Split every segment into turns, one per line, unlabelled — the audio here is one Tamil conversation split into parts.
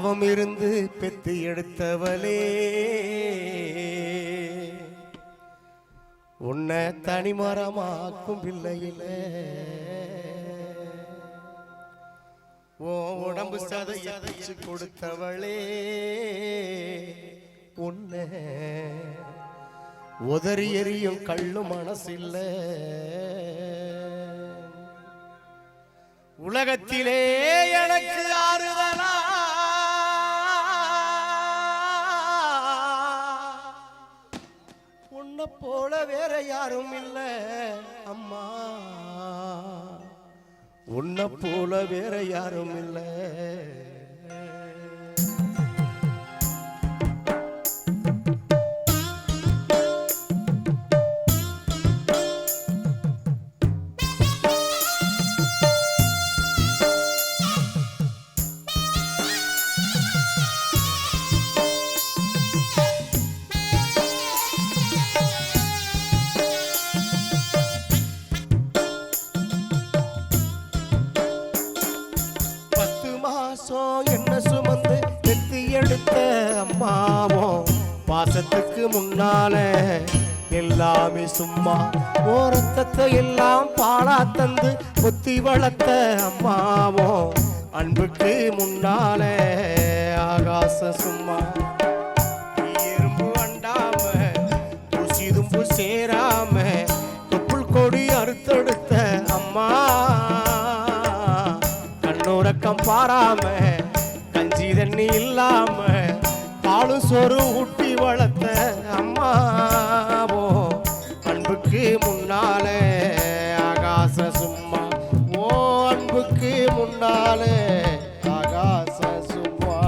தவம் இருந்து பெத்து எடுத்தவளே உன்னை தனிமரமாக்கும் பிள்ளையில உடம்பு சதைச்சு கொடுத்தவளே உன்னை உதறி எறியும் கள்ளு மனசில்ல உலகத்திலே எனக்கு ஆறுதலா உன்னை போல வேற யாரும் இல்ல அம்மா உன்னை போல வேற யாரும் இல்ல என்ன சுமந்து பெத்து எடுத்த அம்மாவும் பாசத்துக்கு முன்னால எல்லாமே சும்மா ஓரத்தத்தை எல்லாம் பாலா தந்து புத்தி வளர்த்த அம்மாவும் அன்புக்கு முன்னால ஆகாச சும்மா எறும்பு அண்டாம தூசி தும்பு சேராம தொப்புள் கொடி அறுத்தெடுத்த அம்மா உறக்கம் பாராம கஞ்சி தண்ணி இல்லாம பாலும் சோறு ஊட்டி வளர்த்த அம்மாவோ அன்புக்கு முன்னாலே ஆகாச சும்மா ஓ அன்புக்கு முன்னாலே ஆகாச சும்மா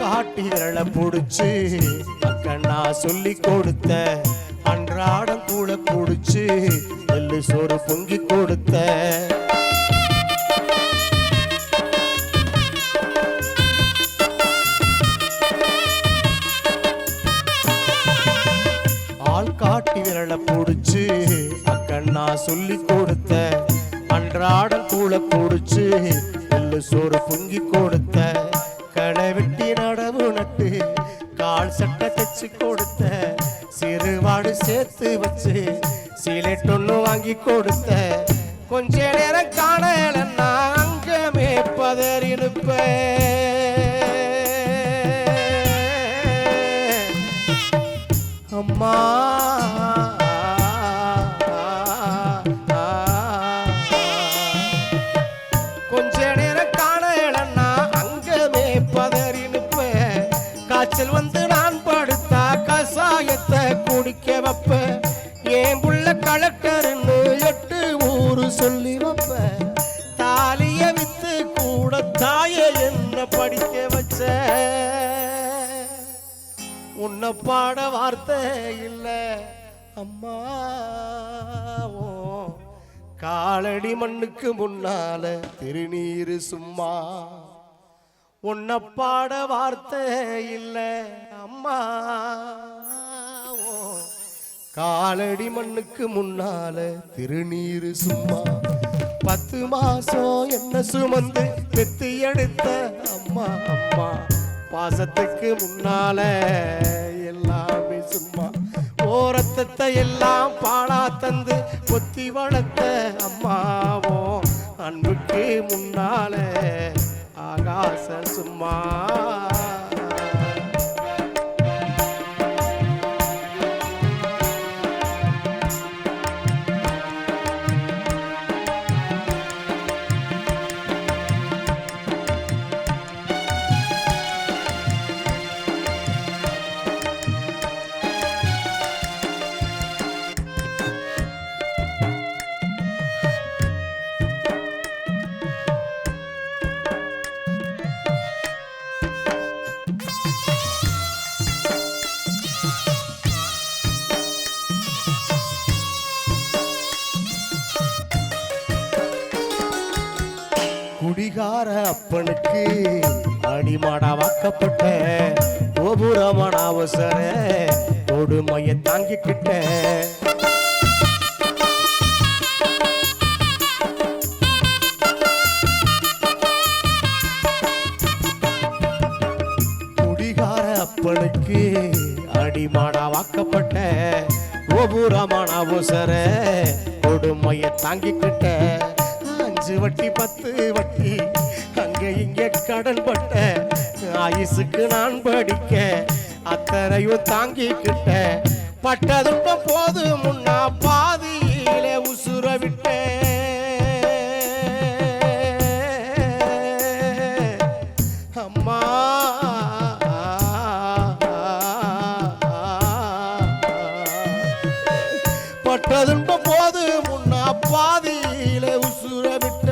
காட்டி விரலை புடிச்சு அக்கண்ணா சொல்லி கொடுத்த அன்றாடம் கூட குடிச்சு எள்ளு சோறு பொங்கி கொடுத்த ஆள் காட்டி விரலை புடிச்சு அக்கண்ணா சொல்லி கொடுத்த அன்றாடம் கூட குடிச்சு எள்ளு சோறு பொங்கி கொடுத்த கடை வெட்டி நடவு நட்டு கால் சட்டை தைச்சு கொடுத்த சிறுவாடு சேர்த்து வச்சு சீலெட்டொன்னு வாங்கி கொடுத்த கொஞ்ச நேரம் காணலன்னா அங்கமே பதறினுப்ப அம்மா காய்ச்சல் வந்து நான் படுத்தா கசாயத்தை குடிக்க வைப்ப ஏன் புள்ள கலெக்டர்னு 8 ஊரு சொல்லி வைப்ப தாலிய வித்து கூட தாய என்ன படிக்க வச்ச உன்னை பாட வார்த்தை இல்ல அம்மா காலடி மண்ணுக்கு முன்னால திருநீரு சும்மா உன்னை பாட வார்த்தை இல்ல அம்மா காலடி மண்ணுக்கு முன்னால திருநீரு சும்மா 10 மாசம் என்ன சுமந்து பெத்து எடுத்த அம்மா அம்மா பாசத்துக்கு முன்னால எல்லாமே சும்மா ஓரத்தத்தை எல்லாம் பாலா தந்து பொத்தி வளர்த்த அம்மாவோ அன்புக்கு முன்னால ஆகாச சும்மா குடிகார அப்பனுக்கு அடிமாடா வாக்கப்பட்ட கோபுரமான அவசர கொடுமையை தாங்கிக்கிட்ட குடிகார அப்பனுக்கு அடிமாடா வாக்கப்பட்ட கோபுரமான அவசர கொடுமையை தாங்கிக்கிட்ட 5 வட்டி 10 வட்டி அங்க இங்க கடன் பட்ட ஆயுசுக்கு நான் படிக்க அத்தனையும் தாங்கிக்கிட்ட பட்டதுட்டம் போது முன்னா பாதியில உசுர விட்ட அம்மா பட்டதுட்டம் போது முன்னா பாதியில உசுர விட்ட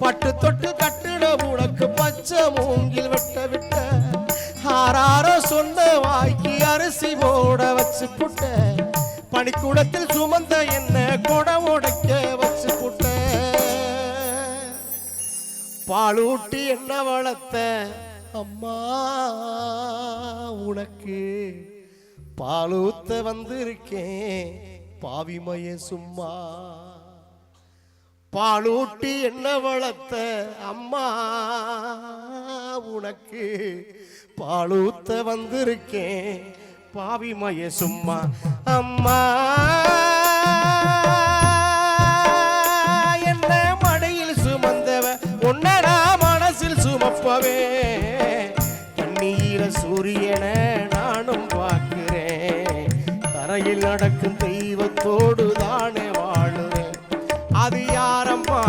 பட்டு தொட்டு கட்டுட உனக்கு பச்சை மூங்கில் வெட்ட விட்ட ஆறாரோ சொன்ன வாய்க்கு அரிசி போட வச்சு புட்ட பனிக்கூடத்தில் சுமந்த என்ன கொடை உடைக்க வச்சு புட்ட பாலூட்டி என்ன வளர்த்த அம்மா உனக்கு பாலூத்த வந்திருக்கேன் பாவிமய சும்மா பாலூட்டி என்ன வளர்த்த அம்மா உனக்கு பாலூத்த வந்திருக்கேன் பாவிமய சும்மா அம்மா என்ன மடியில் சுமந்தவ உன்னடா மனசில் சுமப்பவே கண்ணீர சூரியனை நானும் பார்க்கிறேன் தரையில் நடக்கும் தெய்வத்தோடு தானே வாழுவேன் அது யாரம்மா